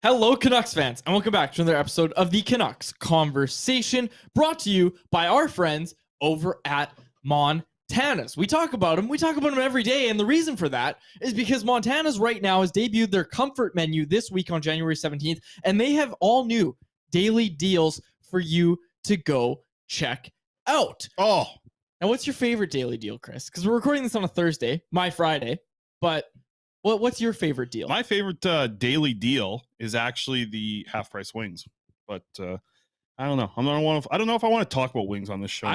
Hello, Canucks fans, and welcome back to another episode of the Canucks Conversation, brought to you by our friends over at Montana's. We talk about them every day, and the reason for that is because Montana's right now has debuted their comfort menu this week on January 17th, and they have all new daily deals for you to go check out. Oh. Now, what's your favorite daily deal, Chris? Because we're recording this on a Thursday, my Friday, but what's your favorite deal? My favorite daily deal is actually the half-price wings, but I don't know. I don't know if I want to talk about wings on this show.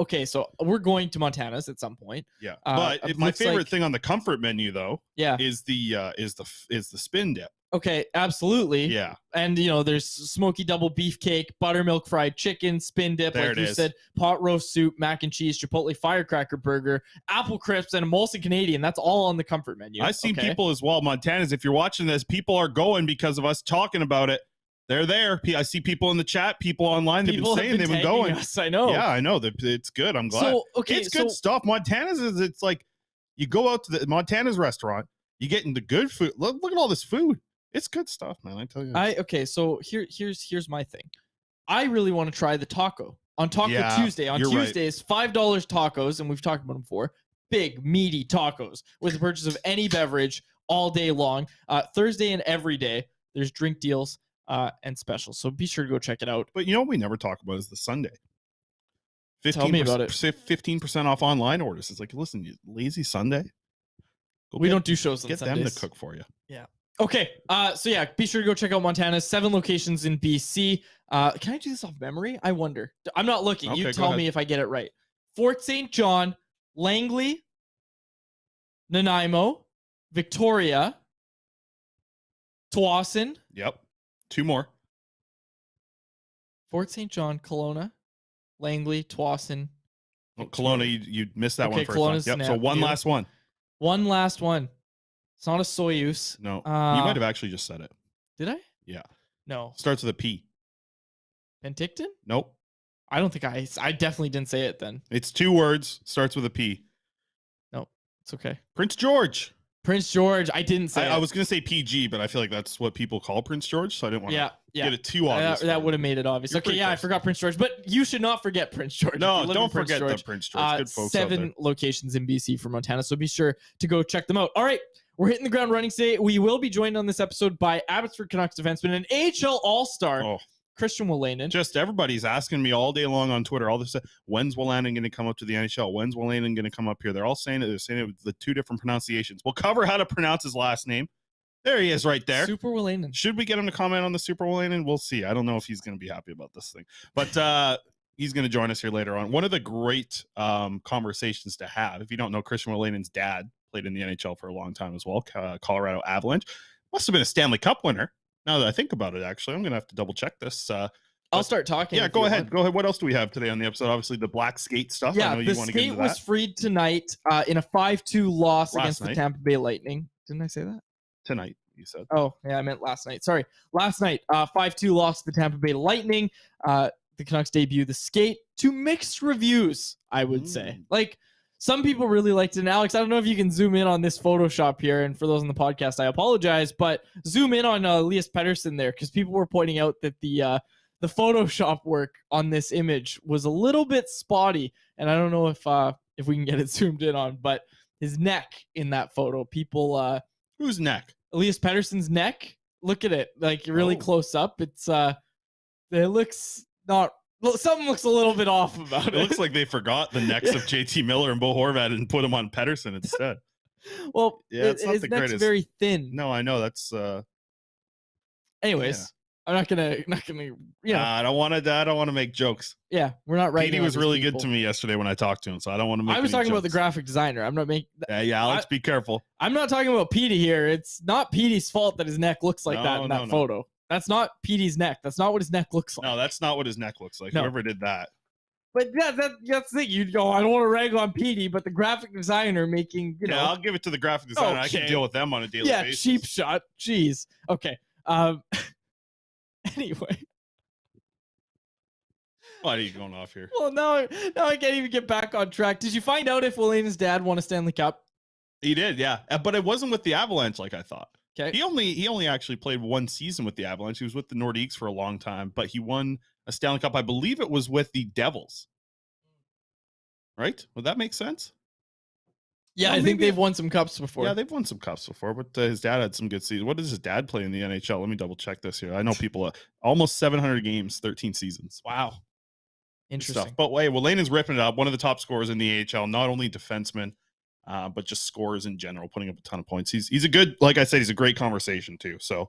Okay, so we're going to Montana's at some point. Yeah, but my favorite thing on the comfort menu though, is the spin dip. Okay, absolutely. Yeah, and there's smoky double beefcake, buttermilk fried chicken, spin dip, like you said, pot roast soup, mac and cheese, chipotle firecracker burger, apple crisps, and a Molson Canadian. That's all on the comfort menu. I see people as well. Montana's, if you're watching this, people are going because of us talking about it. They're there. I see people in the chat, people online. They've been saying they've been going. Us, I know. Yeah, I know. It's good. I'm glad. So, it's good stuff. Montana's it's like you go out to the Montana's restaurant, you get into good food. Look at all this food. It's good stuff, man. I tell you. So here's my thing. I really want to try the taco on Taco Tuesday. On Tuesdays, $5 tacos, and we've talked about them before. Big meaty tacos with the purchase of any beverage all day long. Thursday and every day, there's drink deals and specials. So be sure to go check it out. But what we never talk about is the Sunday. Tell me about it. 15% off online orders. It's like, listen, you lazy Sunday. We don't do shows on Get Sundays. them to cook for you. Yeah. Okay. So yeah, be sure to go check out Montana's 7 locations in BC. Can I do this off memory? I wonder. I'm not looking. Okay, you tell me if I get it right. Fort St. John, Langley, Nanaimo, Victoria, Tsawwassen. Yep. 2 more. Fort St. John, Kelowna, Langley, Tsawwassen. Well, Kelowna, you missed that one first. Kelowna's yep. So one last one. One last one. It's not a Soyuz. No. You might have actually just said it. Did I? Yeah. No. Starts with a P. Penticton? Nope. I don't think I definitely didn't say it then. It's 2 words. Starts with a P. No, it's okay. Prince George. Prince George. I didn't say it. I was going to say PG, but I feel like that's what people call Prince George, so I didn't want to get it too obvious. That would have made it obvious. Okay, I forgot Prince George, but you should not forget Prince George. No, don't forget the Prince George. Good folks 7 locations in BC for Montana, so be sure to go check them out. All right, we're hitting the ground running today. We will be joined on this episode by Abbotsford Canucks defenseman and AHL All-Star, Christian Wolanin. Just everybody's asking me all day long on Twitter, all this stuff. When's Wolanin going to come up to the NHL? When's Wolanin going to come up here? They're all saying it. They're saying it with the 2 different pronunciations. We'll cover how to pronounce his last name. There he is right there. Super Wolanin. Should we get him to comment on the Super Wolanin? We'll see. I don't know if he's going to be happy about this thing. But he's going to join us here later on. One of the great conversations to have. If you don't know, Christian Wolanin's dad played in the NHL for a long time as well. Colorado Avalanche. Must have been a Stanley Cup winner. Now that I think about it, actually, I'm going to have to double check this. I'll start talking. Yeah, go ahead. Go ahead. What else do we have today on the episode? Obviously, the black skate stuff. Yeah, I know the skate was freed tonight in a 5-2 loss against the Tampa Bay Lightning. Didn't I say that? Tonight, you said. Oh, yeah, I meant last night. Sorry. Last night, 5-2 loss to the Tampa Bay Lightning. The Canucks debut the skate to mixed reviews, I would say. Like, some people really liked it. And Alex, I don't know if you can zoom in on this Photoshop here. And for those on the podcast, I apologize. But zoom in on Elias Pettersson there, because people were pointing out that the Photoshop work on this image was a little bit spotty, and I don't know if we can get it zoomed in on, but his neck in that photo, people whose neck? Elias Pettersson's neck. Look at it, like really close up. It's it looks not. Well, something looks a little bit off about it. It looks like they forgot the necks of JT Miller and Bo Horvat and put them on Pettersson instead. Well, yeah, his neck's greatest. Very thin. No, I know that's. Anyways. Yeah. I'm not gonna, I don't want to make jokes. Yeah, we're not right. Petey was really good to me yesterday when I talked to him, so I don't want to make. I was talking jokes about the graphic designer. I'm not making. Yeah, Alex, be careful. I'm not talking about Petey here. It's not Petey's fault that his neck looks like that in that photo. That's not Petey's neck. That's not what his neck looks like. No, that's not what his neck looks like. Whoever did that. But that's the thing. You go, I don't want to rag on Petey, but the graphic designer making, Yeah, I'll give it to the graphic designer. I can deal with them on a daily basis. Yeah, cheap shot. Jeez. Okay. Anyway. Why are you going off here? Well, now I can't even get back on track. Did you find out if Wolanin's dad won a Stanley Cup? He did, yeah. But it wasn't with the Avalanche like I thought. Okay. He only actually played one season with the Avalanche. He was with the Nordiques for a long time, but he won a Stanley Cup. I believe it was with the Devils. Right? Would that make sense? Yeah, Well, I think they've won some cups before. Yeah, they've won some cups before, but his dad had some good seasons. What does his dad play in the NHL? Let me double check this here. I know people almost 700 games, 13 seasons. Wow. Interesting stuff. But wait, Wolanin's ripping it up. One of the top scorers in the AHL, not only defenseman, but just scorers in general, putting up a ton of points. He's a good, like I said, he's a great conversation too. So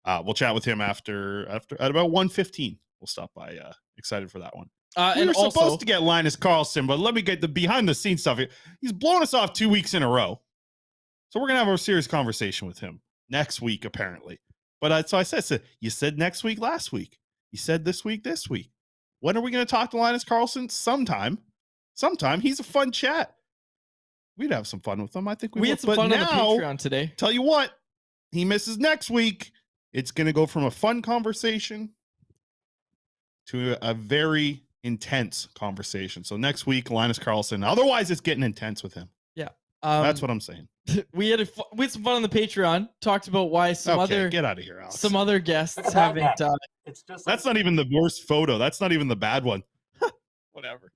we'll chat with him after at about 1:15. We'll stop by. Excited for that one. We were supposed to get Linus Karlsson, but let me get the behind the scenes stuff here. He's blown us off 2 weeks in a row. So we're going to have a serious conversation with him next week, apparently. But so I said, you said next week, last week. You said this week. When are we going to talk to Linus Karlsson? Sometime. He's a fun chat. We'd have some fun with him. I think we had some fun on the Patreon today. Tell you what, he misses next week. It's going to go from a fun conversation to a very intense conversation. So next week, Linus Karlsson. Otherwise, it's getting intense with him. Yeah. That's what I'm saying. We had some fun on the Patreon. Talked about why get out of here, Alex. Some other guests haven't. It's just that's not even the worst photo. That's not even the bad one. Whatever.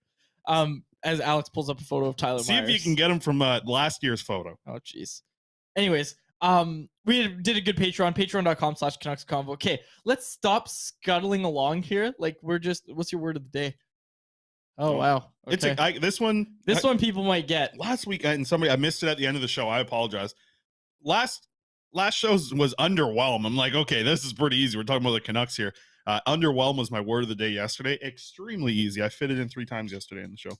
As Alex pulls up a photo of Tyler Myers. See if you can get him from last year's photo. Oh, jeez. Anyways, we did a good patreon.com/Canucks Convo. Okay, let's stop scuttling along here. Like what's your word of the day? Oh, wow. Okay. This one people might get. Last week, and I missed it at the end of the show. I apologize. Last show's was underwhelm. I'm like, okay, this is pretty easy. We're talking about the Canucks here. Underwhelm was my word of the day yesterday. Extremely easy. I fit it in 3 times yesterday in the show.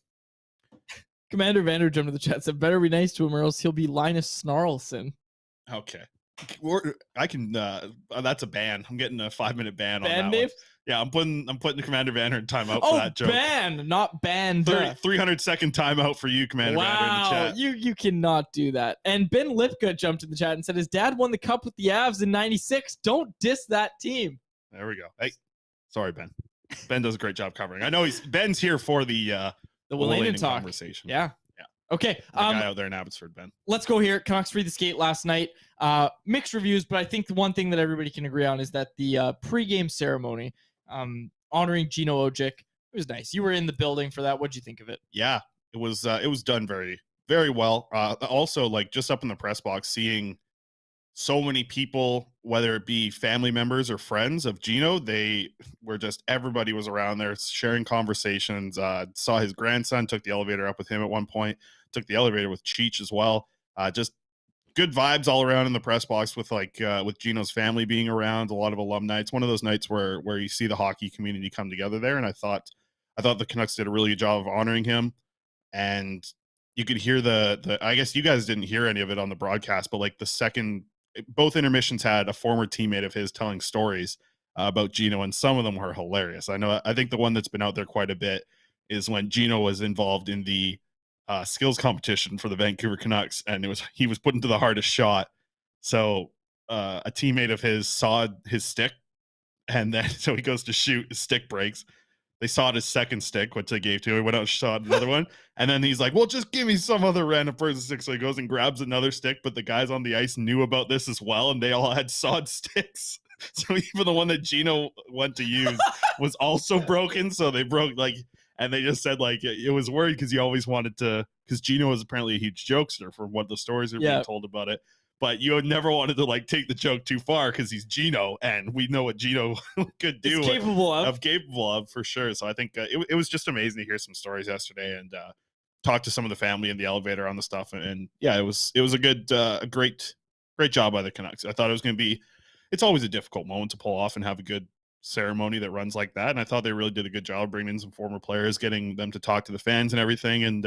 Commander Vander jumped to the chat, said, better be nice to him or else he'll be Linus Snarlson. Okay. I can that's a ban. I'm getting a 5-minute ban on that Dave? One. Yeah, I'm putting Commander Vander in timeout for that joke. Ban, not banned. 300-second timeout for you, Commander Vander, in the chat. You cannot do that. And Ben Lipka jumped in the chat and said his dad won the cup with the Avs in '96. Don't diss that team. There we go. Hey, sorry, Ben. Ben does a great job covering. I know Ben's here for the Wolanin talk conversation. Yeah. Okay. The guy out there in Abbotsford, Ben. Let's go here. Canucks free the skate last night. Mixed reviews, but I think the one thing that everybody can agree on is that the pregame ceremony honoring Gino Odjick, it was nice. You were in the building for that. What'd you think of it? Yeah, it was done very, very well. Also, like just up in the press box, seeing so many people, whether it be family members or friends of Gino, everybody was around there sharing conversations. Saw his grandson, took the elevator up with him at one point, took the elevator with Cheech as well. Just good vibes all around in the press box with with Gino's family being around, a lot of alumni. It's one of those nights where you see the hockey community come together there. And I thought the Canucks did a really good job of honoring him. And you could hear I guess you guys didn't hear any of it on the broadcast, but like both intermissions had a former teammate of his telling stories about Gino, and some of them were hilarious. I think the one that's been out there quite a bit is when Gino was involved in the skills competition for the Vancouver Canucks, and he was put into the hardest shot. So a teammate of his sawed his stick, and then so he goes to shoot, his stick breaks. They sawed his second stick, which they gave to him. He went out and shot another one. And then he's like, well, just give me some other random person's stick. So he goes and grabs another stick, but the guys on the ice knew about this as well, and they all had sawed sticks. So even the one that Gino went to use was also broken. So they broke, and they just said, it was worried because he always wanted to, because Gino was apparently a huge jokester from what the stories are being told about it. But you never wanted to take the joke too far because he's Gino, and we know what Gino could do. Capable of for sure. So I think it was just amazing to hear some stories yesterday and talk to some of the family in the elevator on the stuff. And yeah, it was a good, great job by the Canucks. I thought it was going to be. It's always a difficult moment to pull off and have a good ceremony that runs like that. And I thought they really did a good job bringing in some former players, getting them to talk to the fans and everything. And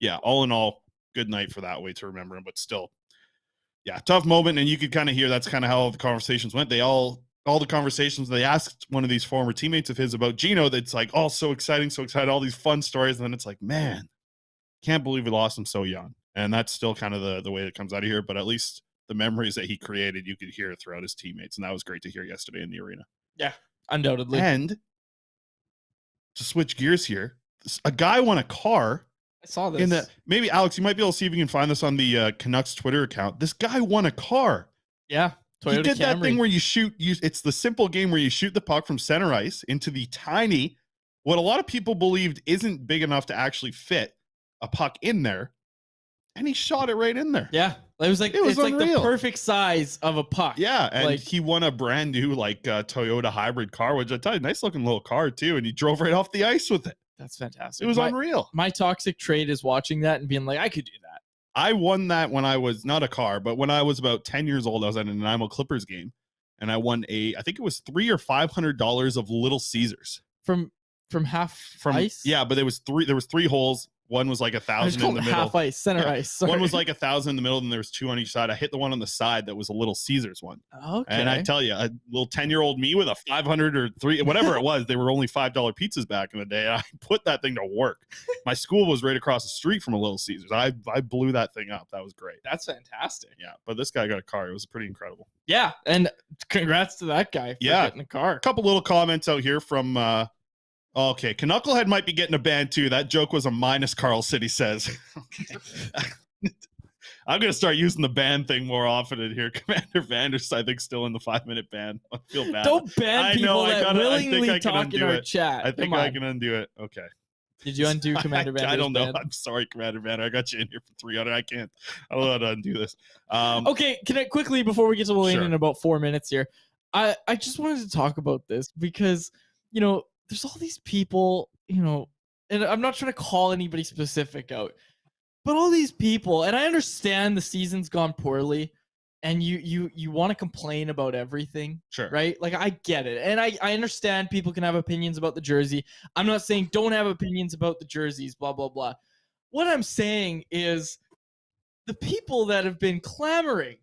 yeah, all in all, good night for that way to remember him. But still. Yeah, tough moment, and you could kind of hear that's kind of how all the conversations went. All the conversations, they asked one of these former teammates of his about Gino. That's so exciting, all these fun stories, and then it's like, man, can't believe we lost him so young. And that's still kind of the way it comes out of here. But at least the memories that he created, you could hear throughout his teammates, and that was great to hear yesterday in the arena. Yeah, undoubtedly. And to switch gears here. A guy won a car. I saw this. Maybe Alex, you might be able to see if you can find this on the Canucks Twitter account. This guy won a car. Yeah. Toyota he did Camry. That thing where you shoot. It's the simple game where you shoot the puck from center ice into the tiny, what a lot of people believed isn't big enough to actually fit a puck in there. And he shot it right in there. Yeah. It was like the perfect size of a puck. Yeah. And he won a brand new Toyota hybrid car, which I tell you, nice looking little car too. And he drove right off the ice with it. That's fantastic. It was unreal. My toxic trait is watching that and being like, I could do that. I won that when I was not a car, but when I was about 10 years old, I was at an Nanaimo Clippers game and I won I think it was $300 or $500 of Little Caesars from ice. Yeah, but there was three holes. One was like 1,000 in the middle. Half ice, center ice. Sorry. One was like 1,000 in the middle, and there was 2 on each side. I hit the one on the side that was a Little Caesars one. Okay. And I tell you, a little 10-year-old me with a 500 or 3, whatever it was, they were only $5 pizzas back in the day. I put that thing to work. My school was right across the street from a Little Caesars. I blew that thing up. That was great. That's fantastic. Yeah, but this guy got a car. It was pretty incredible. Yeah, and congrats to that guy for getting a car. A couple little comments out here from okay, Knucklehead might be getting a ban too. That joke was a minus, Carl City says. I'm going to start using the ban thing more often in here. Commander Vanders, I think, still in the 5-minute ban. I feel bad. Don't ban people that willingly talk in our chat. I think I can undo it. Okay. Did you undo Commander Vanders? I don't know. I'm sorry, Commander Vander. I got you in here for 300. I don't know how to undo this. Okay, can I quickly, before we get to Wolanin in about 4 minutes here, I just wanted to talk about this because, there's all these people, and I'm not trying to call anybody specific out, but all these people, and I understand the season's gone poorly and you want to complain about everything. Sure. Right? Like, I get it. And I understand people can have opinions about the jersey. I'm not saying don't have opinions about the jerseys, blah, blah, blah. What I'm saying is the people that have been clamoring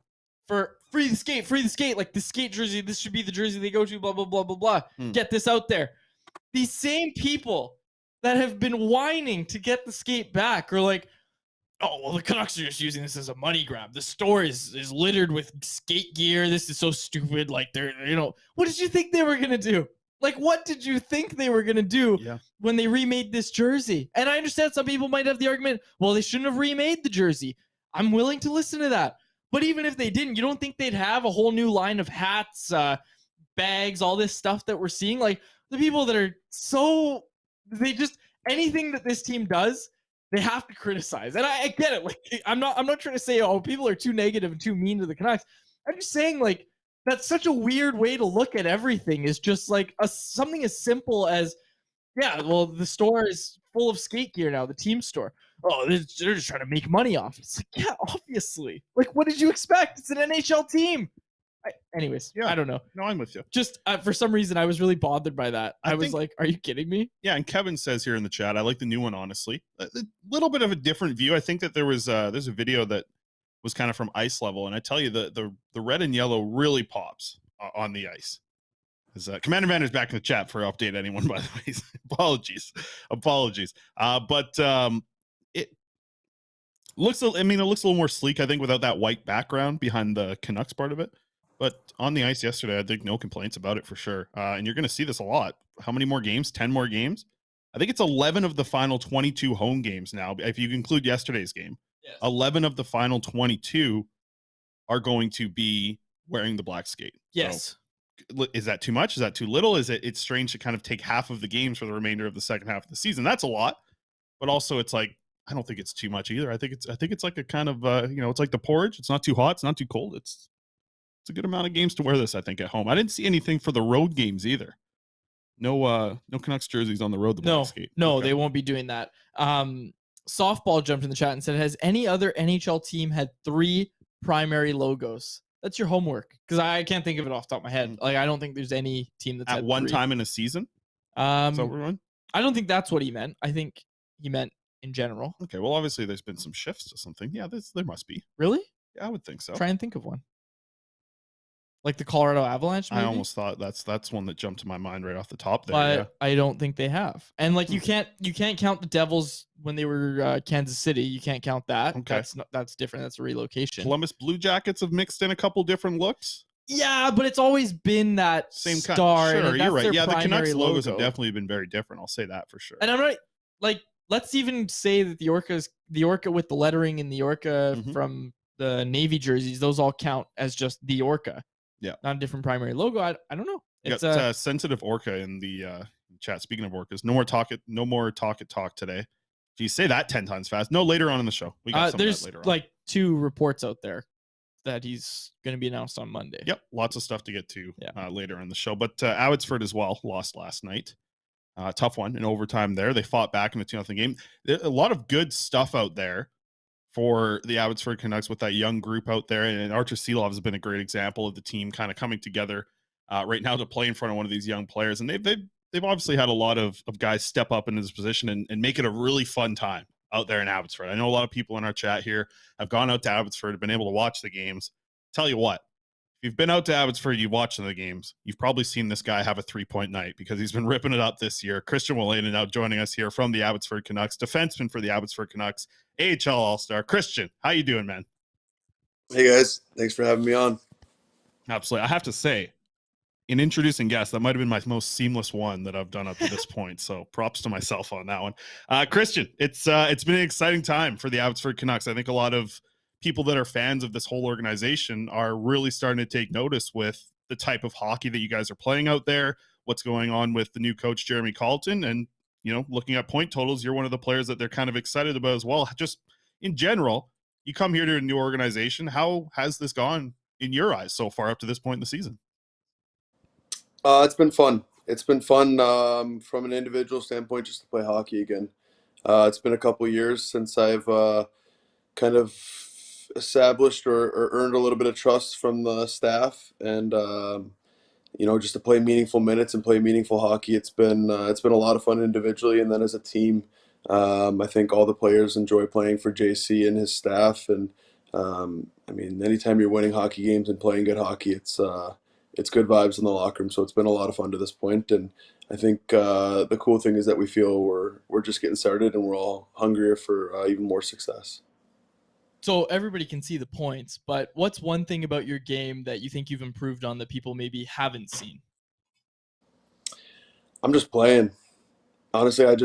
for free the skate, like the skate jersey, this should be the jersey they go to, blah, blah, blah, blah, blah. Get this out there. These same people that have been whining to get the skate back are like, oh, well, the Canucks are just using this as a money grab. The store is littered with skate gear. This is so stupid. Like, what did you think they were going to do? Like, what did you think they were going to do when they remade this jersey? And I understand some people might have the argument, well, they shouldn't have remade the jersey. I'm willing to listen to that. But even if they didn't, you don't think they'd have a whole new line of hats, bags, all this stuff that we're seeing? Like, the people that are anything that this team does, they have to criticize. And I get it. Like, I'm not trying to say, oh, people are too negative and too mean to the Canucks. I'm just saying, like, that's such a weird way to look at everything, is just like something as simple as, yeah, well, the store is full of skate gear now, the team store. Oh, they're just trying to make money off it. It's like, yeah, obviously. Like, what did you expect? It's an NHL team. Anyways, I don't know. No, I'm with you. Just for some reason, I was really bothered by that. I was like, are you kidding me? Yeah, and Kevin says here in the chat, I like the new one, honestly. A little bit of a different view. I think that there's a video that was kind of from ice level, and I tell you, the red and yellow really pops on the ice. Commander Vander's back in the chat for update anyone, by the way. Apologies. But it looks, it looks a little more sleek, I think, without that white background behind the Canucks part of it. But on the ice yesterday, I think no complaints about it for sure. And you're going to see this a lot. How many more games? 10 more games? I think it's 11 of the final 22 home games now, if you include yesterday's game. Yes. 11 of the final 22 are going to be wearing the black skate. Yes. So, is that too much? Is that too little? It's strange to kind of take half of the games for the remainder of the second half of the season. That's a lot. But also it's like, I don't think it's too much either. I think it's like a kind of, it's like the porridge. It's not too hot. It's not too cold. It's a good amount of games to wear this, I think, at home. I didn't see anything for the road games either. No Canucks jerseys on the road. No, okay. They won't be doing that. Softball jumped in the chat and said, has any other NHL team had 3 primary logos? That's your homework, because I can't think of it off the top of my head. Like, I don't think there's any team that's at had one 3. time in a season. I don't think that's what he meant. I think he meant in general. Okay, well, obviously there's been some shifts to something. Yeah, there must be. Really? Yeah, I would think so. Try and think of one. Like the Colorado Avalanche, maybe? I almost thought that's one that jumped to my mind right off the top there. But yeah. I don't think they have. And like, you can't count the Devils when they were Kansas City. You can't count that. Okay. That's different. That's a relocation. Columbus Blue Jackets have mixed in a couple different looks. Yeah, but it's always been that Same kind. star. Sure, and you're that's right. their Yeah, the Canucks primary logos have logo. definitely been very different. I'll say that for sure. And I'm not like, let's even say that the Orca with the lettering and the Orca from the Navy jerseys, those all count as just the Orca. Yeah. Not a different primary logo. I don't know. It's got sensitive Orca in the chat. Speaking of Orcas, no more talk today. Geez, say that 10 times fast. No, later on in the show. We got some there's of that later on. like 2 reports out there that he's going to be announced on Monday. Yep, lots of stuff to get to later in the show. But Abbotsford as well lost last night. Tough one in overtime there. They fought back in the 2-0 game. There's a lot of good stuff out there for the Abbotsford Canucks with that young group out there. And Archer Seelov has been a great example of the team kind of coming together right now to play in front of one of these young players. And they've obviously had a lot of guys step up into this position and make it a really fun time out there in Abbotsford. I know a lot of people in our chat here have gone out to Abbotsford, have been able to watch the games. Tell you what, if you've been out to Abbotsford, you've watched the games, you've probably seen this guy have a 3-point night because he's been ripping it up this year. Christian Wolanin now joining us here from the Abbotsford Canucks, defenseman for the Abbotsford Canucks, AHL All-Star. Christian, how you doing, man? Hey, guys. Thanks for having me on. Absolutely. I have to say, in introducing guests, that might have been my most seamless one that I've done up to this point. So props to myself on that one. Christian, it's been an exciting time for the Abbotsford Canucks. I think a lot of people that are fans of this whole organization are really starting to take notice with the type of hockey that you guys are playing out there, what's going on with the new coach, Jeremy Colleton, and, you know, looking at point totals, you're one of the players that they're kind of excited about as well. Just in general, you come here to a new organization. How has this gone in your eyes so far up to this point in the season? It's been fun. It's been fun from an individual standpoint just to play hockey again. It's been a couple years since I've kind of established or earned a little bit of trust from the staff, and just to play meaningful minutes and play meaningful hockey. It's been a lot of fun individually, and then as a team, I think all the players enjoy playing for JC and his staff. And I mean, anytime you're winning hockey games and playing good hockey, it's good vibes in the locker room. So it's been a lot of fun to this point, and I think the cool thing is that we feel we're just getting started, and we're all hungrier for even more success. So everybody can see the points, but what's one thing about your game that you think you've improved on that people maybe haven't seen? I'm just playing. Honestly, I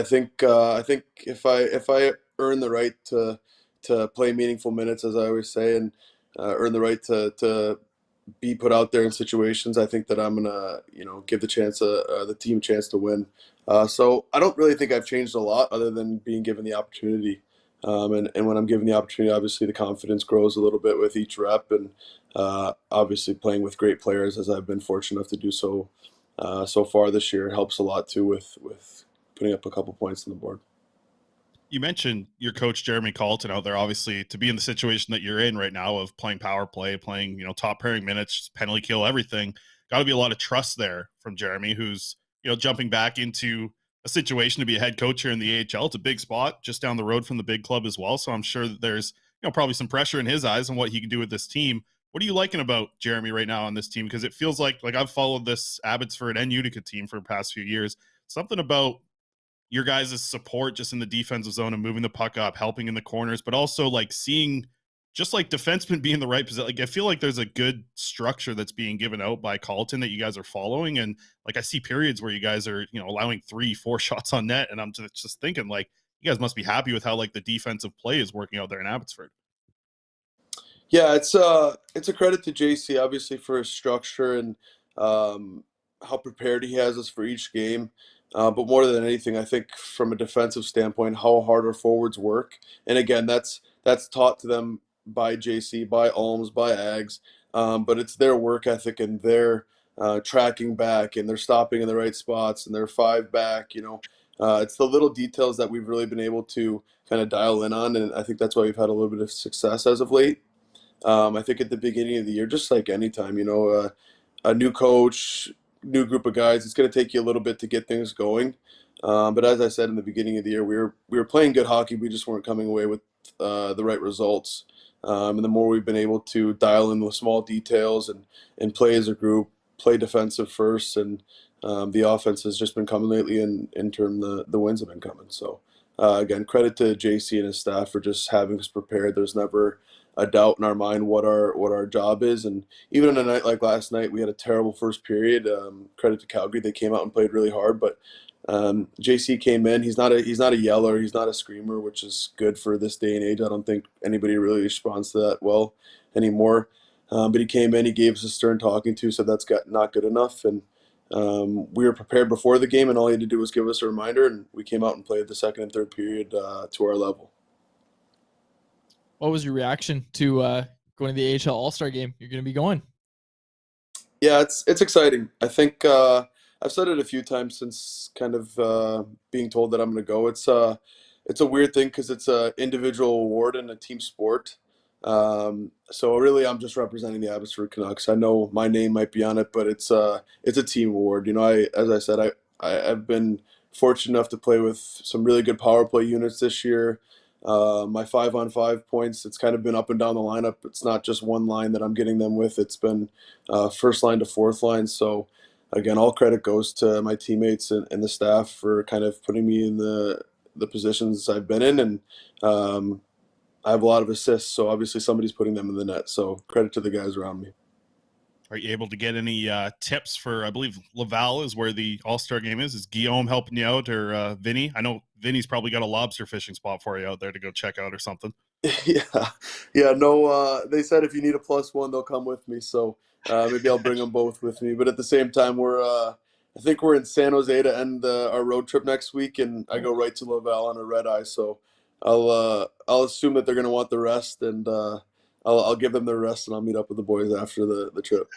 think if I earn the right to play meaningful minutes, as I always say, and earn the right to be put out there in situations, I think that I'm gonna give the team a chance to win. So I don't really think I've changed a lot other than being given the opportunity. And when I'm given the opportunity, obviously the confidence grows a little bit with each rep, and obviously playing with great players as I've been fortunate enough to do so so far this year helps a lot too with putting up a couple points on the board. You mentioned your coach, Jeremy Colleton, out there, obviously, to be in the situation that you're in right now of playing power play, playing, top pairing minutes, penalty kill, everything. Got to be a lot of trust there from Jeremy, who's, jumping back into a situation to be a head coach here in the AHL. It's a big spot just down the road from the big club as well. So I'm sure that there's, probably some pressure in his eyes on what he can do with this team. What are you liking about Jeremy right now on this team? Because it feels like I've followed this Abbotsford and Utica team for the past few years. Something about your guys' support just in the defensive zone and moving the puck up, helping in the corners, but also seeing just defensemen be in the right position. I feel like there's a good structure that's being given out by Colleton that you guys are following. And I see periods where you guys are, allowing 3-4 shots on net. And I'm just thinking you guys must be happy with how the defensive play is working out there in Abbotsford. Yeah, it's a credit to JC obviously for his structure and how prepared he has us for each game. But more than anything, I think from a defensive standpoint, how hard our forwards work. And again, that's taught to them by JC, by Alms, by Ags. But it's their work ethic and their tracking back, and they're stopping in the right spots, and they're 5 back. It's the little details that we've really been able to kind of dial in on, and I think that's why we've had a little bit of success as of late. I think at the beginning of the year, just like anytime, a new coach, new group of guys, it's going to take you a little bit to get things going. But as I said in the beginning of the year, we were playing good hockey. We just weren't coming away with the right results. And the more we've been able to dial in the small details and play as a group, play defensive first, and the offense has just been coming lately. In turn, the wins have been coming. So again, credit to JC and his staff for just having us prepared. There's never a doubt in our mind what our job is. And even on a night like last night, we had a terrible first period. Credit to Calgary, they came out and played really hard, but JC came in. He's not a yeller. He's not a screamer, which is good for this day and age. I don't think anybody really responds to that well anymore. But he came in. He gave us a stern talking to. Said that's not good enough. And we were prepared before the game, and all he had to do was give us a reminder. And we came out and played the second and third period to our level. What was your reaction to going to the AHL All-Star game? You're going to be going. Yeah, it's exciting. I think I've said it a few times since kind of being told that I'm going to go. It's a weird thing because it's an individual award and a team sport. So really, I'm just representing the Abbotsford Canucks. I know my name might be on it, but it's a team award. You know, as I said, I've been fortunate enough to play with some really good power play units this year. My 5-on-5 points, it's kind of been up and down the lineup. It's not just one line that I'm getting them with. It's been first line to fourth line. So again, all credit goes to my teammates and the staff for kind of putting me in the positions I've been in. And I have a lot of assists, so obviously somebody's putting them in the net. So credit to the guys around me. Are you able to get any tips for, I believe Laval is where the All-Star game is. Is Guillaume helping you out, or Vinny? I know Vinny's probably got a lobster fishing spot for you out there to go check out or something. Yeah, no, they said if you need a +1, they'll come with me. So maybe I'll bring them both with me. But at the same time, I think we're in San Jose to end our road trip next week, and I go right to Laval on a red eye. So I'll assume that they're going to want the rest, and I'll give them their rest, and I'll meet up with the boys after the trip.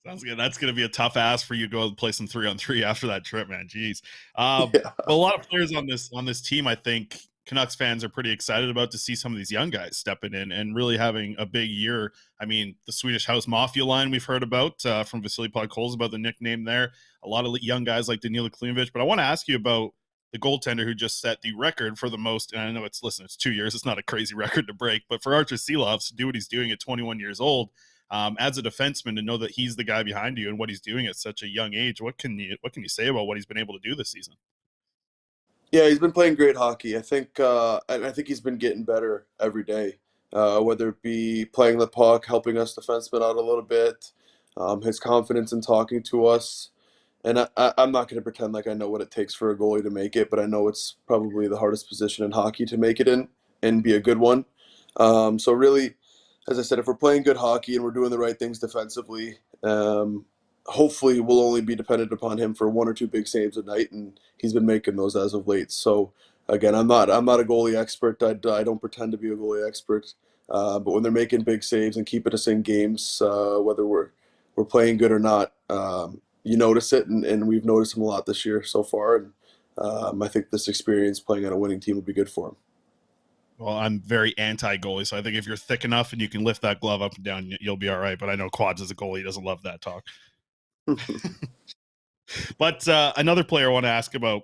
Sounds good. That's going to be a tough ask for you to go play some 3-on-3 after that trip, man. Jeez. Yeah. But a lot of players on this team, I think Canucks fans are pretty excited about to see some of these young guys stepping in and really having a big year. I mean, the Swedish House Mafia line we've heard about from Vasily Podkolzin about the nickname there. A lot of young guys like Danila Klimovich. But I want to ask you about the goaltender who just set the record for the most, and I know it's 2 years. It's not a crazy record to break, but for Archer Silovs to do what he's doing at 21 years old, as a defenseman, to know that he's the guy behind you and what he's doing at such a young age, what can you say about what he's been able to do this season? Yeah, he's been playing great hockey. I think he's been getting better every day, whether it be playing the puck, helping us defensemen out a little bit, his confidence in talking to us. And I'm not going to pretend like I know what it takes for a goalie to make it, but I know it's probably the hardest position in hockey to make it in and be a good one. So really, as I said, if we're playing good hockey and we're doing the right things defensively, hopefully we'll only be dependent upon him for 1 or 2 big saves a night, and he's been making those as of late. So again, I'm not a goalie expert. I don't pretend to be a goalie expert, but when they're making big saves and keeping us in games, whether we're playing good or not, you notice it, and we've noticed him a lot this year so far. And I think this experience playing on a winning team will be good for him. Well, I'm very anti-goalie, so I think if you're thick enough and you can lift that glove up and down, you'll be all right. But I know Quads as a goalie doesn't love that talk. But another player I want to ask about,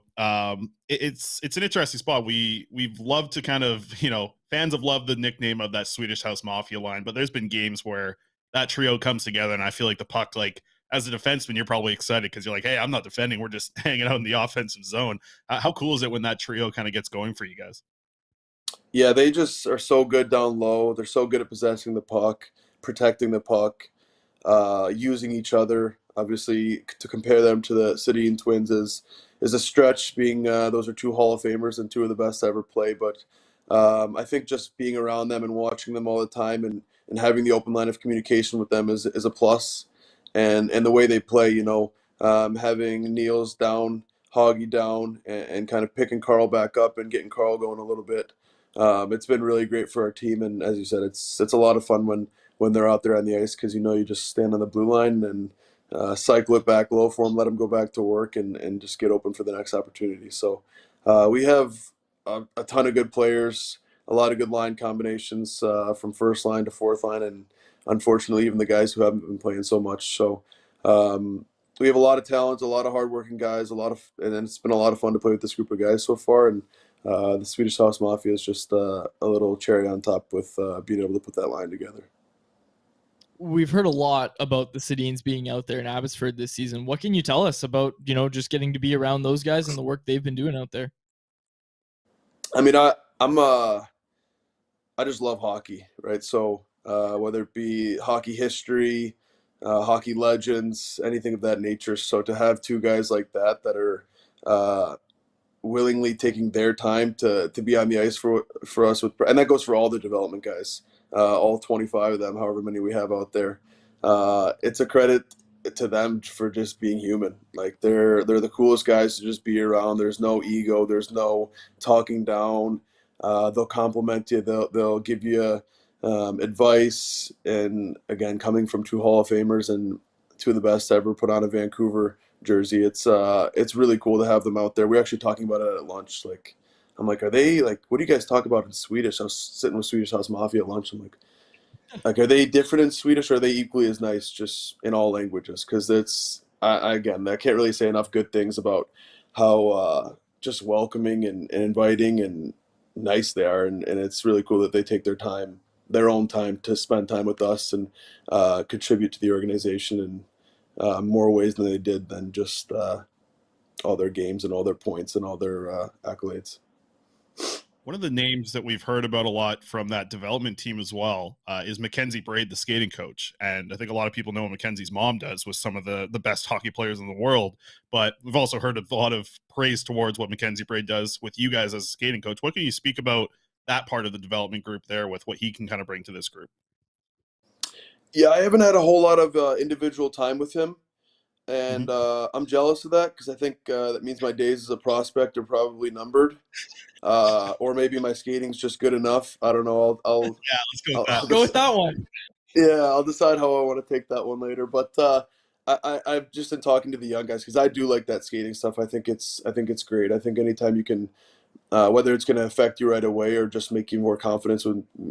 it's an interesting spot. We've loved to kind of, fans have loved the nickname of that Swedish House Mafia line, but there's been games where that trio comes together, and I feel like the puck, like, as a defenseman, you're probably excited because you're like, hey, I'm not defending. We're just hanging out in the offensive zone. How cool is it when that trio kind of gets going for you guys? Yeah, they just are so good down low. They're so good at possessing the puck, protecting the puck, using each other. Obviously, to compare them to the Sedin twins is a stretch, being those are 2 Hall of Famers and 2 of the best to ever play. But I think just being around them and watching them all the time and having the open line of communication with them is a plus. And the way they play, having Niels down, Hoggy down, and kind of picking Carl back up and getting Carl going a little bit. It's been really great for our team, and as you said, it's a lot of fun when they're out there on the ice, because you just stand on the blue line and cycle it back low for them, let them go back to work, and just get open for the next opportunity. So we have a ton of good players, a lot of good line combinations from first line to fourth line, and unfortunately even the guys who haven't been playing so much. So we have a lot of talent, a lot of hardworking guys, and it's been a lot of fun to play with this group of guys so far. And the Swedish House Mafia is just a little cherry on top with being able to put that line together. We've heard a lot about the Sedins being out there in Abbotsford this season. What can you tell us about, just getting to be around those guys and the work they've been doing out there? I mean, I just love hockey, right? So whether it be hockey history, hockey legends, anything of that nature. So to have two guys like that that are willingly taking their time to be on the ice for us with, and that goes for all the development guys, all 25 of them, however many we have out there. It's a credit to them for just being human. Like they're the coolest guys to just be around. There's no ego. There's no talking down. They'll compliment you. They'll give you advice. And again, coming from two Hall of Famers and two of the best ever put on a Vancouver jersey, it's really cool to have them out there. We're actually talking about it at lunch. Like, I'm like, are they like, what do you guys talk about in Swedish? I was sitting with Swedish House Mafia at lunch. I'm like, are they different in Swedish, or are they equally as nice just in all languages? Because again, I can't really say enough good things about how just welcoming and inviting and nice they are. And it's really cool that they take their own time to spend time with us and contribute to the organization in more ways than they did than just all their games and all their points and all their accolades. One of the names that we've heard about a lot from that development team as well is Mackenzie Braid, the skating coach. And I think a lot of people know what Mackenzie's mom does with some of the best hockey players in the world. But we've also heard a lot of praise towards what Mackenzie Braid does with you guys as a skating coach. What can you speak about that part of the development group there with what he can kind of bring to this group? Yeah, I haven't had a whole lot of individual time with him. And I'm jealous of that because I think that means my days as a prospect are probably numbered. Or maybe my skating's just good enough. I don't know. Yeah, let's go with that. Go with that one. Yeah, I'll decide how I want to take that one later. But I've just been talking to the young guys because I do like that skating stuff. I think it's great. I think anytime you can, whether it's going to affect you right away or just make you more confident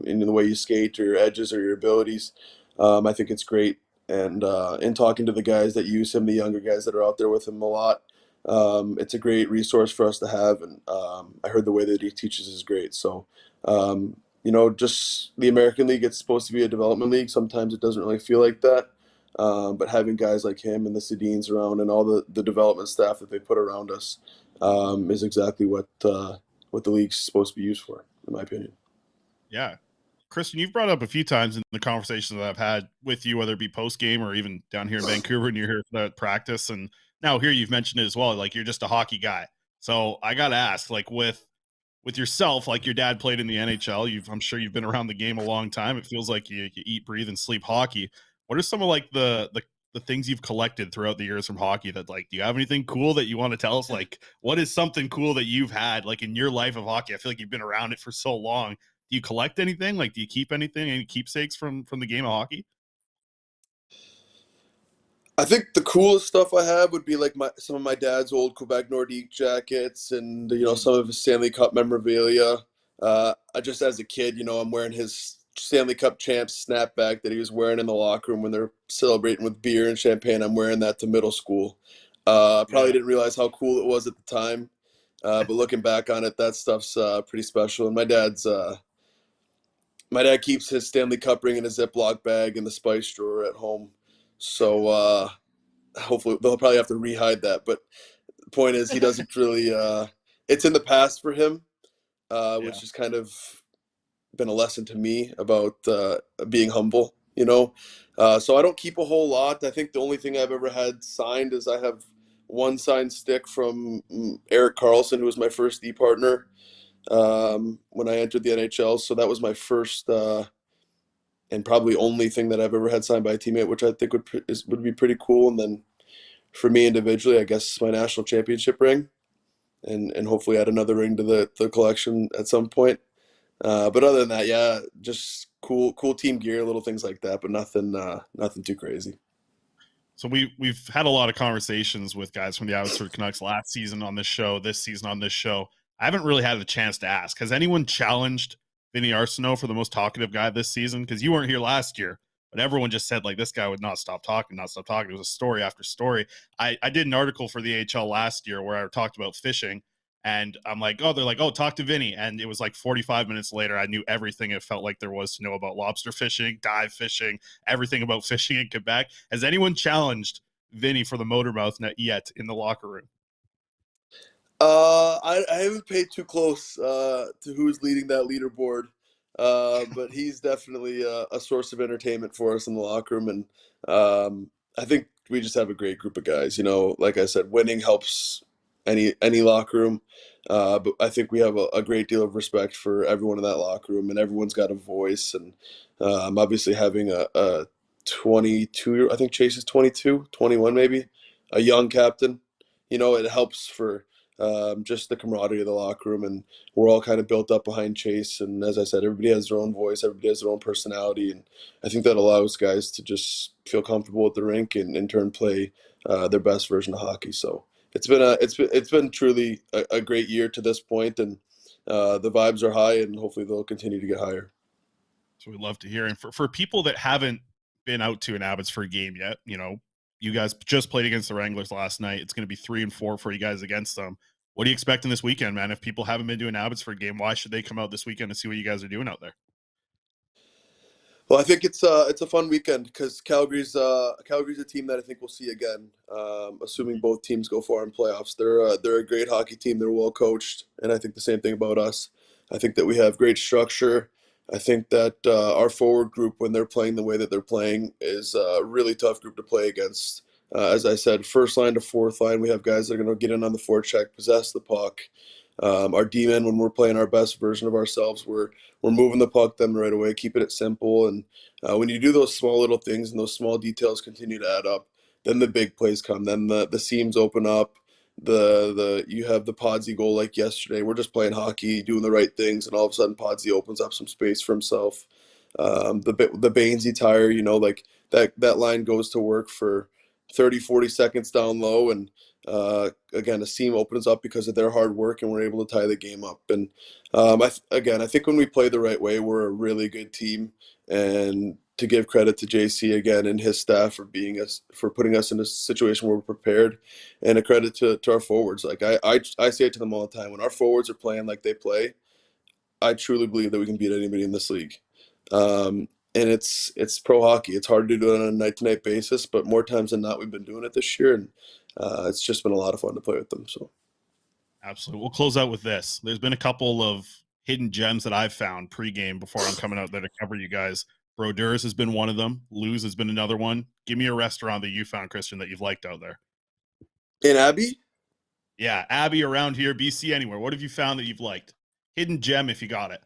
in the way you skate or your edges or your abilities, I think it's great. And in talking to the guys that use him, the younger guys that are out there with him a lot, it's a great resource for us to have. And I heard the way that he teaches is great. So, just the American League, it's supposed to be a development league. Sometimes it doesn't really feel like that. But having guys like him and the Sedins around and all the development staff that they put around us is exactly what the league's supposed to be used for, in my opinion. Yeah. Christian, you've brought up a few times in the conversations that I've had with you, whether it be post game or even down here in Vancouver and you're here for that practice. And now here you've mentioned it as well. Like you're just a hockey guy. So I got to ask, like with yourself, like your dad played in the NHL. I'm sure you've been around the game a long time. It feels like you eat, breathe, and sleep hockey. What are some of like the things you've collected throughout the years from hockey that like, do you have anything cool that you want to tell us? Like, what is something cool that you've had like in your life of hockey? I feel like you've been around it for so long. Do you collect anything? Like, do you keep anything, any keepsakes from the game of hockey? I think the coolest stuff I have would be like some of my dad's old Quebec Nordique jackets and some of his Stanley Cup memorabilia. Just as a kid, I'm wearing his Stanley Cup champs snapback that he was wearing in the locker room when they're celebrating with beer and champagne. I'm wearing that to middle school. Probably didn't realize how cool it was at the time, but looking back on it, that stuff's pretty special. And my dad keeps his Stanley Cup ring in a Ziploc bag in the spice drawer at home. So hopefully they'll probably have to rehide that. But the point is, he doesn't really. It's in the past for him, which has kind of been a lesson to me about being humble. So I don't keep a whole lot. I think the only thing I've ever had signed is I have one signed stick from Eric Carlson, who was my first D partner when I entered the NHL. So that was my first and probably only thing that I've ever had signed by a teammate, which I think would be pretty cool. And then for me individually, I guess my national championship ring, and hopefully add another ring to the collection at some point. But other than that, yeah, just cool team gear, little things like that, but nothing too crazy. So we've had a lot of conversations with guys from the Abbotsford Canucks last season on this show, this season on this show. I haven't really had a chance to ask. Has anyone challenged Vinny Arsenault for the most talkative guy this season? Because you weren't here last year, but everyone just said like this guy would not stop talking. It was a story after story. I did an article for the AHL last year where I talked about fishing, and I'm like, they're like, talk to Vinny. And it was like 45 minutes later, I knew everything it felt like there was to know about lobster fishing, dive fishing, everything about fishing in Quebec. Has anyone challenged Vinny for the motor mouth net yet in the locker room? I haven't paid too close to who's leading that leaderboard. But he's definitely a source of entertainment for us in the locker room. And I think we just have a great group of guys. Like I said, winning helps any locker room. But I think we have a great deal of respect for everyone in that locker room, and everyone's got a voice. And obviously having a 22, I think Chase is 22, 21 maybe, a young captain, it helps for just the camaraderie of the locker room. And we're all kind of built up behind Chase. And as I said, everybody has their own voice, everybody has their own personality. And I think that allows guys to just feel comfortable at the rink and in turn play their best version of hockey. So it's been truly a great year to this point, and the vibes are high, and hopefully they'll continue to get higher. So we'd love to hear. And for people that haven't been out to an Abbotsford game yet, you guys just played against the Wranglers last night. It's going to be 3-4 for you guys against them. What are you expecting this weekend, man? If people haven't been to an Abbotsford game, why should they come out this weekend and see what you guys are doing out there? Well, I think it's a fun weekend because Calgary's a team that I think we'll see again. Assuming both teams go far in playoffs, they're a great hockey team. They're well coached, and I think the same thing about us. I think that we have great structure. I think that our forward group, when they're playing the way that they're playing, is a really tough group to play against. As I said, first line to fourth line, we have guys that are going to get in on the forecheck, possess the puck. Our D-men, when we're playing our best version of ourselves, we're moving the puck them right away, keeping it simple. And when you do those small little things and those small details continue to add up, then the big plays come. Then the seams open up. You have the Podsy goal like yesterday. We're just playing hockey, doing the right things, and all of a sudden Podsy opens up some space for himself. The Bainesy tire, like that line goes to work for 30, 40 seconds down low, and again, a seam opens up because of their hard work, and we're able to tie the game up. And I think when we play the right way, we're a really good team. And to give credit to JC again and his staff for putting us in a situation where we're prepared, and a credit to our forwards. Like I say it to them all the time, when our forwards are playing like they play, I truly believe that we can beat anybody in this league. And it's pro hockey. It's hard to do it on a night-to-night basis, but more times than not, we've been doing it this year, and it's just been a lot of fun to play with them. So, absolutely. We'll close out with this. There's been a couple of hidden gems that I've found pregame before I'm coming out there to cover you guys. Brodeurs has been one of them. Lou's has been another one. Give me a restaurant that you found, Christian, that you've liked out there. In Abbey? Yeah, Abbey, around here, BC, anywhere. What have you found that you've liked? Hidden gem if you got it.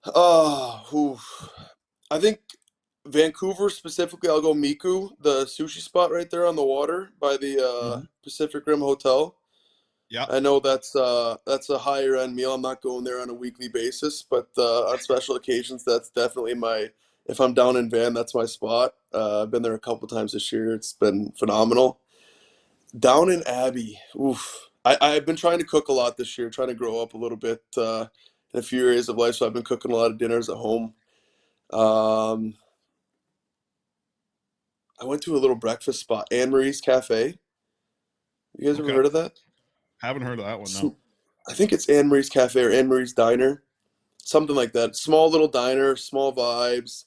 I think Vancouver specifically, I'll go Miku, the sushi spot right there on the water by the Pacific Rim Hotel. Yeah, I know that's a higher end meal. I'm not going there on a weekly basis, but on special occasions, that's definitely if I'm down in Van, that's my spot. I've been there a couple times this year. It's been phenomenal. Down in Abbey, I've been trying to cook a lot this year, trying to grow up a little bit in a few areas of life. So I've been cooking a lot of dinners at home. I went to a little breakfast spot, Anne Marie's Cafe. You guys ever heard of that? Haven't heard of that one, no. I think it's Anne Marie's Cafe or Anne Marie's Diner, something like that. Small little diner, small vibes,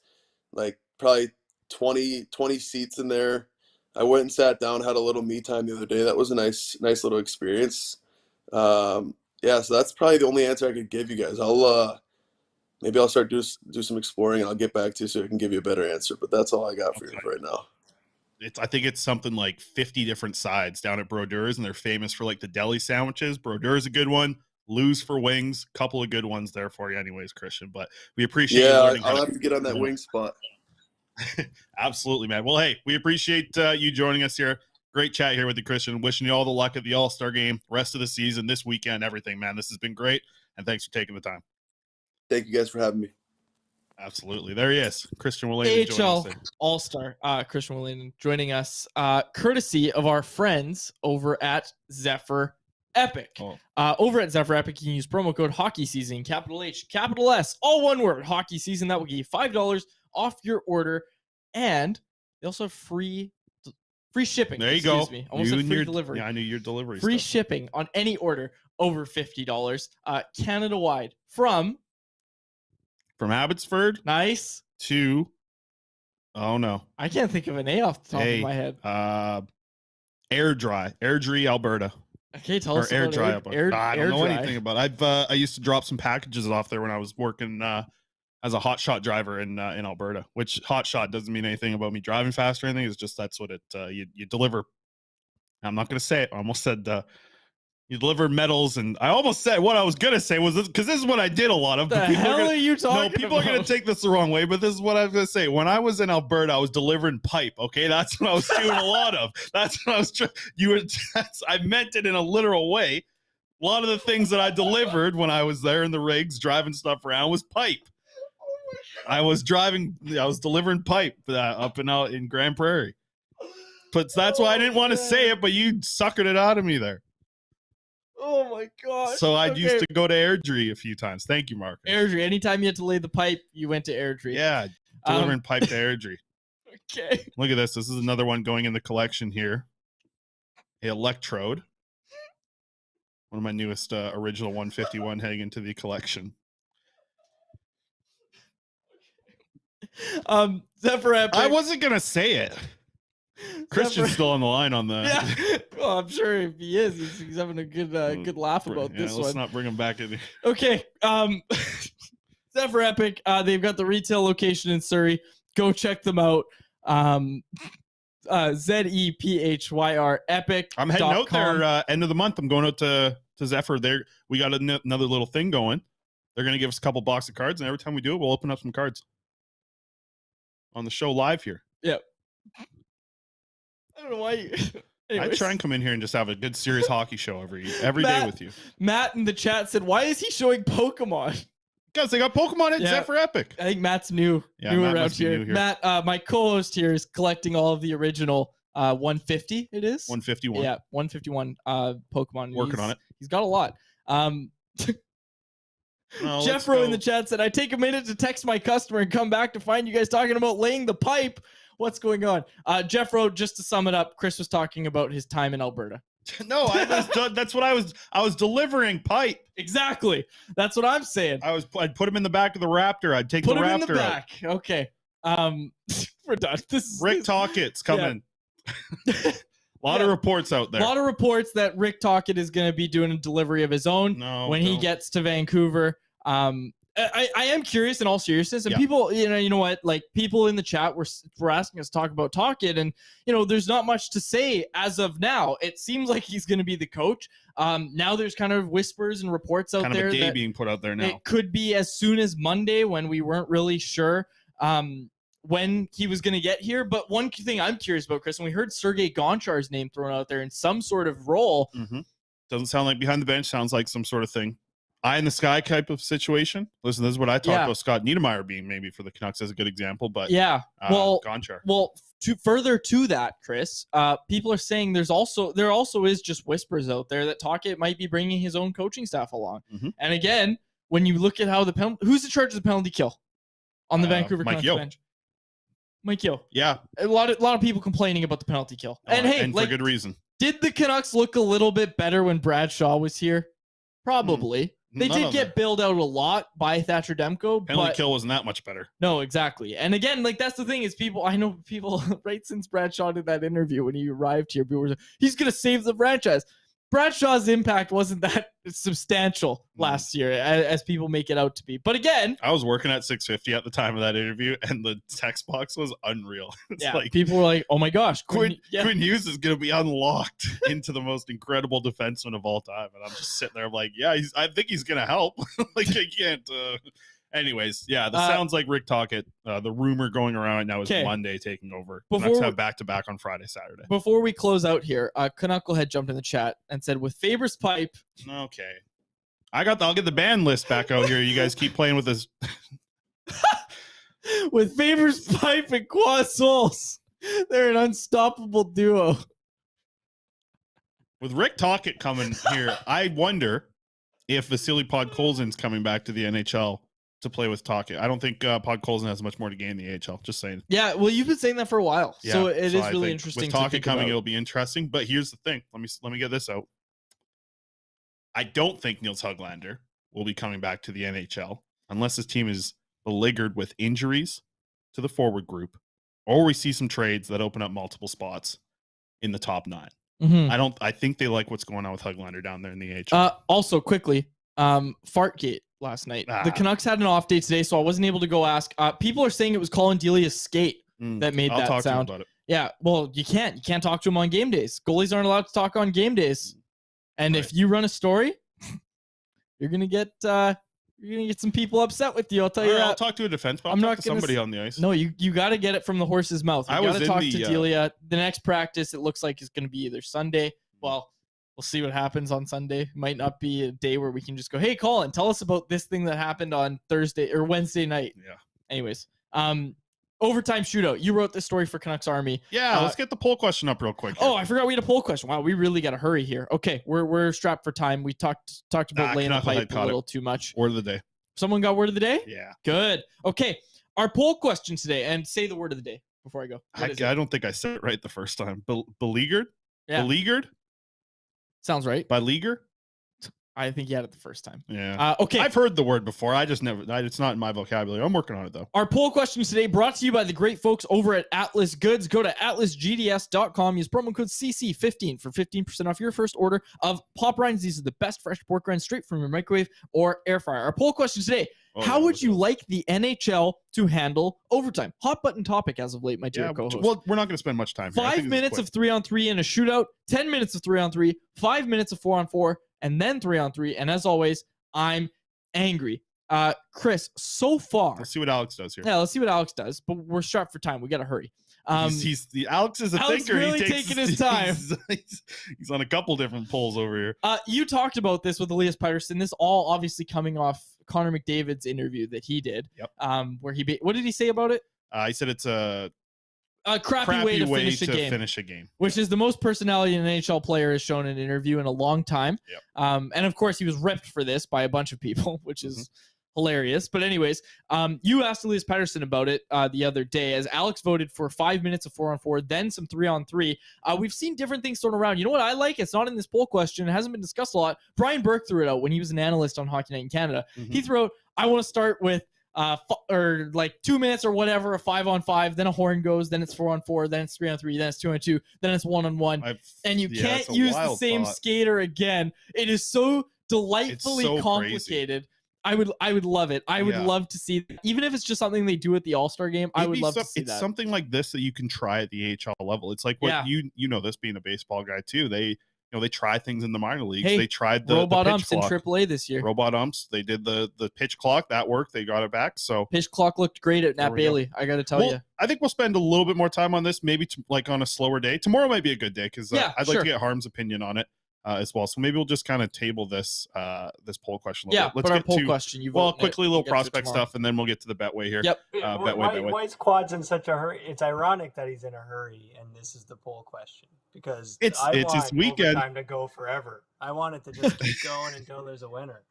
like probably 20 seats in there. I went and sat down, had a little me time the other day. That was a nice little experience. Yeah, so that's probably the only answer I could give you guys. Maybe I'll start do some exploring, and I'll get back to you so I can give you a better answer. But that's all I got for you right now. I think it's something like 50 different sides down at Brodeurs, and they're famous for like the deli sandwiches. Brodeurs a good one. Lou's for wings. Couple of good ones there for you anyways, Christian. But we appreciate you learning. I'll have to get on that wing spot. Absolutely, man. Well, hey, we appreciate you joining us here. Great chat here with you, Christian. Wishing you all the luck at the All-Star game, rest of the season, this weekend, everything, man. This has been great, and thanks for taking the time. Thank you guys for having me. Absolutely. There he is, Christian Wolanin. AHL All-Star, Christian Wolanin joining us, courtesy of our friends over at Zephyr Epic. Over at Zephyr Epic, you can use promo code Hockey Season, capital H, capital S, all one word, Hockey Season. That will give you $5 off your order, and they also have free shipping. There you go. Excuse me. Almost free delivery. Yeah, I knew your delivery. Free shipping on any order over $50, Canada-wide from Abbotsford. Nice. To, oh no, I can't think of an A off the top of my head. Airdrie, Alberta. Okay, tell or us air about dry. I don't know dry. anything about it. I used to drop some packages off there when I was working as a hot shot driver in Alberta, which hot shot doesn't mean anything about me driving fast or anything. It's just that's what it you deliver. I'm not going to say it. I almost said you deliver medals, and I almost said what I was going to say was this, because this is what I did a lot of. The hell are you talking No, people about? are going to take this the wrong way, but this is what I was going to say. When I was in Alberta, I was delivering pipe. Okay, that's what I was doing a lot of. That's what I was trying. I meant it in a literal way. A lot of the things that I delivered when I was there in the rigs, driving stuff around, was pipe. I was delivering pipe up and out in Grand Prairie. But that's why I didn't want to say it, but you suckered it out of me there. Oh my gosh. So I used to go to Airdrie a few times. Thank you, Marcus. Airdrie. Anytime you had to lay the pipe, you went to Airdrie. Yeah, delivering pipe to Airdrie. Okay. Look at this. This is another one going in the collection here. A electrode. One of my newest original 151 heading into the collection. Zephyr Epic. I wasn't gonna say it. Christian's still on the line on the. Yeah. Well, I'm sure if he is, he's having a good laugh about this let's one. not bring him back in. Okay. Zephyr Epic. They've got the retail location in Surrey. Go check them out. ZEPHYR Epic. I'm heading out there end of the month. I'm going out to Zephyr. There, we got another little thing going. They're gonna give us a couple box of cards, and every time we do it, we'll open up some cards on the show live here. Yep. I don't know why you. I try and come in here and just have a good serious hockey show every day with you. Matt in the chat said, "Why is he showing Pokemon?" Because they got Pokemon at Zephyr Epic. I think Matt's new around here. Matt, my co-host here, is collecting all of the original 150. It is 151. Yeah, 151 Pokemon. Working on it. He's got a lot. Jeffro in the chat said, "I take a minute to text my customer and come back to find you guys talking about laying the pipe. What's going on?" Jeffro, just to sum it up, Chris was talking about his time in Alberta. No, that's what I was delivering pipe. Exactly. That's what I'm saying. I'd put him in the back of the Raptor. I'd take the Raptor in the back. Out. Okay. We're done. Rick Tocchet's coming. A lot of reports out there. A lot of reports that Rick Tocchet is going to be doing a delivery of his own when he gets to Vancouver. I am curious in all seriousness, and people, you know what, like people in the chat were asking us to talk about Tocchet, and there's not much to say as of now. It seems like he's going to be the coach. Now there's kind of whispers and reports out there. Kind of a day being put out there now. It could be as soon as Monday, when we weren't really sure when he was going to get here. But one thing I'm curious about, Chris, when we heard Sergei Gonchar's name thrown out there in some sort of role. Mm-hmm. Doesn't sound like behind the bench. Sounds like some sort of thing. Eye in the sky type of situation. Listen, this is what I talked about Scott Niedermayer being maybe for the Canucks as a good example, but Gonchar. Well, further to that, Chris, people are saying there also is just whispers out there that Tocchet might be bringing his own coaching staff along. Mm-hmm. And again, when you look at how who's in charge of the penalty kill on the Vancouver Canucks bench? Mike Yeo. Yeah. A lot of people complaining about the penalty kill. And for good reason. Did the Canucks look a little bit better when Bradshaw was here? Probably. They did get bailed out a lot by Thatcher Demko. Penalty kill wasn't that much better. No, exactly. And again, like that's the thing is I know people right since Bradshaw did that interview when he arrived here, people were like, he's going to save the franchise. Bradshaw's impact wasn't that substantial last year as people make it out to be. But again, I was working at 650 at the time of that interview, and the text box was unreal. It's like people were like, "Oh my gosh, Quinn Hughes is going to be unlocked into the most incredible defenseman of all time." And I'm just sitting there like, "Yeah, I think he's going to help." Like I can't. Anyways, yeah, this sounds like Rick Tocchet. The rumor going around now is Monday taking over. Canucks have back-to-back on Friday, Saturday. Before we close out here, Knucklehead jumped in the chat and said, with Faber's pipe. Okay. I'll get the band list back out here. You guys keep playing with this. With Faber's pipe and Quad Souls, they're an unstoppable duo. With Rick Tocchet coming here, I wonder if Vasily Podkolzin's coming back to the NHL to play with Tocchet. I don't think Podkolzin has much more to gain in the AHL. Just saying. Yeah, well, you've been saying that for a while, so it is really interesting. With Tocchet coming, it'll be interesting. But here's the thing. Let me get this out. I don't think Nils Höglander will be coming back to the NHL unless his team is beleaguered with injuries to the forward group, or we see some trades that open up multiple spots in the top 9. Mm-hmm. I think they like what's going on with Höglander down there in the AHL. Also, quickly, Fartgate last night. The Canucks had an off day today, so I wasn't able to go ask. People are saying it was Colin Delia's skate that made that talk sound. To him about it. Yeah, well, you can't talk to him on game days. Goalies aren't allowed to talk on game days. And if you run a story, you're gonna get some people upset with you. I'll tell you that. I'll talk to a defense, but I'm not to somebody on the ice. No, you got to get it from the horse's mouth. You got to talk to Delia. The next practice, it looks like, is going to be either Sunday. Well, we'll see what happens on Sunday. Might not be a day where we can just go, hey, Colin, tell us about this thing that happened on Thursday or Wednesday night. Yeah. Anyways, overtime shootout. You wrote this story for Canucks Army. Yeah, let's get the poll question up real quick here. Oh, I forgot we had a poll question. Wow, we really got to hurry here. Okay, we're strapped for time. We talked about laying the pipe a little too much. Word of the day. Someone got word of the day? Yeah. Good. Okay, our poll question today, and say the word of the day before I go. I don't think I said it right the first time. Beleaguered? Yeah. Beleaguered? Sounds right. Beleaguer? I think you had it the first time. Yeah. Okay. I've heard the word before. I just never. It's not in my vocabulary. I'm working on it though. Our poll question today brought to you by the great folks over at Atlas Goods. Go to atlasgds.com. Use promo code CC15 for 15% off your first order of pop rinds. These are the best fresh pork rinds straight from your microwave or air fryer. Our poll question today: how would you like the NHL to handle overtime? Hot button topic as of late, my dear co-host. Well, we're not going to spend much time. 5 minutes of 3-on-3 in a shootout. 10 minutes of 3-on-3. 5 minutes of 4-on-4. And then 3-on-3. And as always, I'm angry. Chris, so far. Let's see what Alex does here. Yeah, let's see what Alex does. But we're strapped for time. We got to hurry. Alex is a Alex thinker. Really taking his time. He's on a couple different polls over here. You talked about this with Elias Pettersson. This all obviously coming off Connor McDavid's interview that he did. Yep. Where what did he say about it? He said it's a crappy way to finish a game. Which is the most personality an NHL player has shown in an interview in a long time. Yep. And of course, he was ripped for this by a bunch of people, which is hilarious. But anyways, you asked Elias Pettersson about it the other day as Alex voted for 5 minutes of 4-on-4, then some 3-on-3. We've seen different things thrown around. You know what I like? It's not in this poll question. It hasn't been discussed a lot. Brian Burke threw it out when he was an analyst on Hockey Night in Canada. He threw out, I want to start with or like 2 minutes or whatever, a 5-on-5, then a horn goes, then it's 4-on-4, then it's 3-on-3, then it's 2-on-2, then it's 1-on-1, and you can't use the same skater again. It is so delightfully complicated. Crazy. I would love it. I would love to see, even if it's just something they do at the All-Star game. I would love to see that. It's something like this that you can try at the AHL level. It's like what you know this being a baseball guy too. They try things in the minor leagues. Hey, they tried the robot pitch umps clock. in AAA this year. Robot umps. They did the pitch clock. That worked. They got it back. So pitch clock looked great at Nat Bailey. I got to tell you. I think we'll spend a little bit more time on this, maybe like on a slower day. Tomorrow might be a good day because I'd like to get Harm's opinion on it as well. So maybe we'll just kind of table this this poll question a little bit. Let's get poll question. Quickly a little prospect stuff, and then we'll get to the Betway here. Yep. Betway. Why is Quads in such a hurry? It's ironic that he's in a hurry, and this is the poll question because it's his weekend. Time to go forever. I want it to just keep going until there's a winner.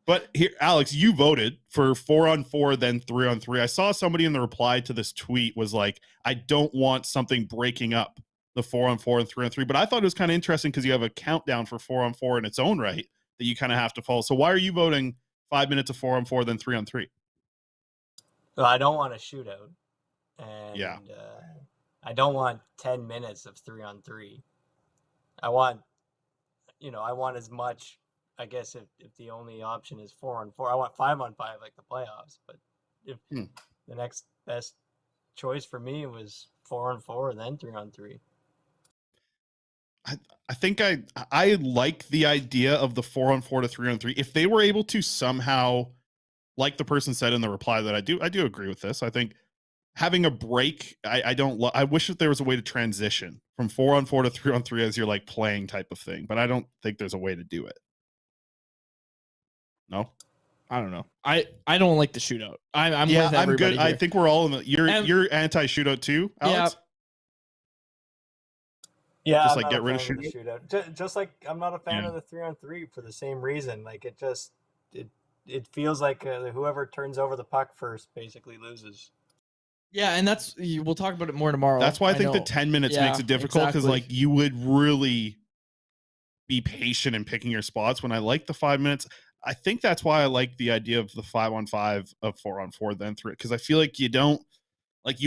But here, Alex, you voted for 4-on-4, then 3-on-3. I saw somebody in the reply to this tweet was like, I don't want something breaking up the 4-on-4 and 3-on-3. But I thought it was kind of interesting because you have a countdown for 4-on-4 in its own right that you kind of have to follow. So why are you voting 5 minutes of 4-on-4, then 3-on-3? Well, I don't want a shootout. And I don't want 10 minutes of 3-on-3. I want as much. I guess if the only option is 4-on-4, I want 5-on-5 like the playoffs. But if the next best choice for me was 4-on-4 and then 3-on-3. I think I like the idea of the 4-on-4 to 3-on-3. If they were able to somehow, like the person said in the reply that I do agree with this. I think having a break, I wish that there was a way to transition from 4-on-4 to 3-on-3 as you're like playing type of thing, but I don't think there's a way to do it. No, I don't know. I don't like the shootout. I'm with everybody good. Here. I think we're all in the. You're anti shootout too, Alex. Yeah, just like get rid of shootout. Just like I'm not a fan of the 3-on-3 for the same reason. Like it feels like whoever turns over the puck first basically loses. Yeah, and we'll talk about it more tomorrow. That's why I think the 10 minutes makes it difficult because like you would really be patient in picking your spots. When I like the 5 minutes. I think that's why I like the idea of the 5-on-5 of 4-on-4 then 3, because I feel like you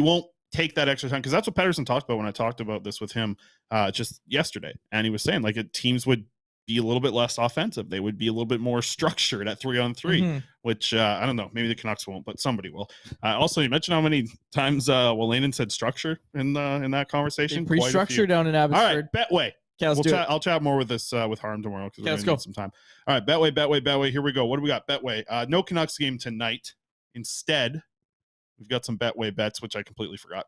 won't take that extra time, because that's what Pettersson talked about when I talked about this with him just yesterday. And he was saying like teams would be a little bit less offensive. They would be a little bit more structured at 3-on-3, which I don't know. Maybe the Canucks won't, but somebody will. Also, you mentioned how many times Wolanin said structure in that conversation. Pretty structured down in Abbotsford. All right, Betway. Okay, I'll chat more with this with Harm tomorrow because we're going to need some time. All right, Betway. Here we go. What do we got? Betway. No Canucks game tonight. Instead, we've got some Betway bets, which I completely forgot.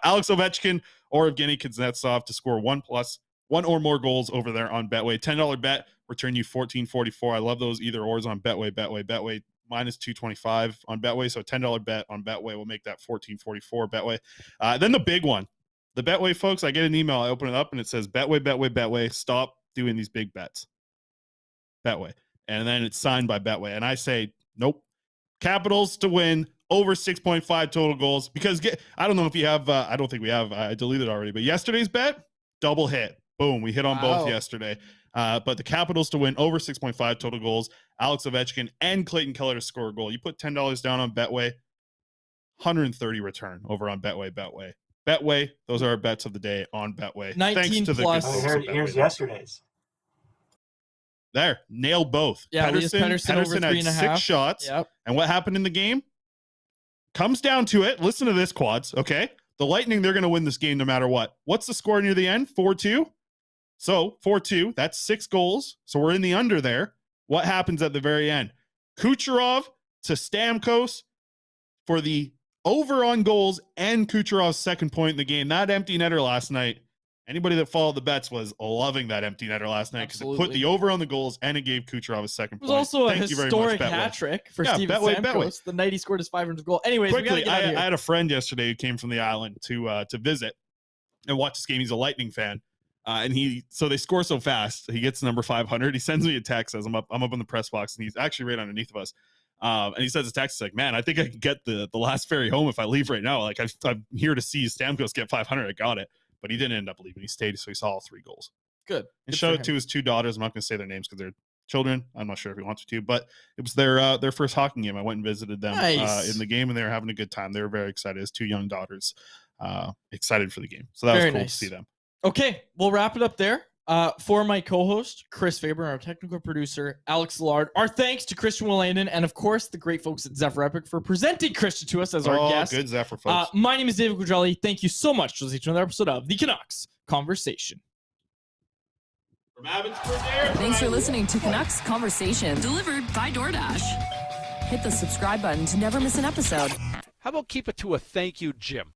Alex Ovechkin or Evgeny Kuznetsov to score 1+ one or more goals over there on Betway. $10 bet, return you $14.44. I love those either ors on Betway. Betway minus 225 on Betway. So $10 bet on Betway will make that $14.44 Betway. Then the big one. The Betway folks, I get an email, I open it up and it says Betway, stop doing these big bets. Betway. And then it's signed by Betway. And I say, nope. Capitals to win over 6.5 total goals. Because I don't know if you have, I don't think we have, I deleted already, but yesterday's bet, double hit. Boom. We hit on both yesterday. But the Capitals to win over 6.5 total goals, Alex Ovechkin and Clayton Keller to score a goal. You put $10 down on Betway, 130 return over on Betway. Betway, those are our bets of the day on Betway. 19 Thanks to plus. Here's yesterday's. There, nailed both. Yeah, Pettersson had 6 shots. Yep. And what happened in the game? Comes down to it. Listen to this, quads. Okay. The Lightning, they're going to win this game no matter what. What's the score near the end? 4-2. So 4-2. That's 6 goals. So we're in the under there. What happens at the very end? Kucherov to Stamkos for the over on goals and Kucherov's second point in the game. That empty netter last night, anybody that followed the bets was loving that empty netter last night because it put the over on the goals and it gave Kucherov a second point. It was also a historic hat trick for Steven Stamkos. The night he scored his 500th goal. Anyways, quickly, I had a friend yesterday who came from the island to visit and watch this game. He's a Lightning fan. So they score so fast. He gets number 500. He sends me a text as I'm up in the press box, and he's actually right underneath of us. And he says a text like, man, I think I can get the last ferry home if I leave right now. Like I'm here to see Stamkos get 500. I got it. But he didn't end up leaving. He stayed, so he saw all 3 goals. Good. And showed it to his 2 daughters. I'm not going to say their names because they're children. I'm not sure if he wants to, but it was their first hockey game. I went and visited them in the game, and they were having a good time. They were very excited. His 2 young daughters excited for the game. So that was cool to see them. Okay, we'll wrap it up there. For my co-host, Chris Faber, and our technical producer, Alex Lard, our thanks to Christian Wolanin, and of course, the great folks at Zephyr Epic for presenting Christian to us as our guest. Good Zephyr folks. My name is David Quadrelli. Thank you so much for listening to another episode of the Canucks Conversation. From Abbotsford, thanks for listening to Canucks Conversation, delivered by DoorDash. Hit the subscribe button to never miss an episode. How about keep it to a thank you, Jim?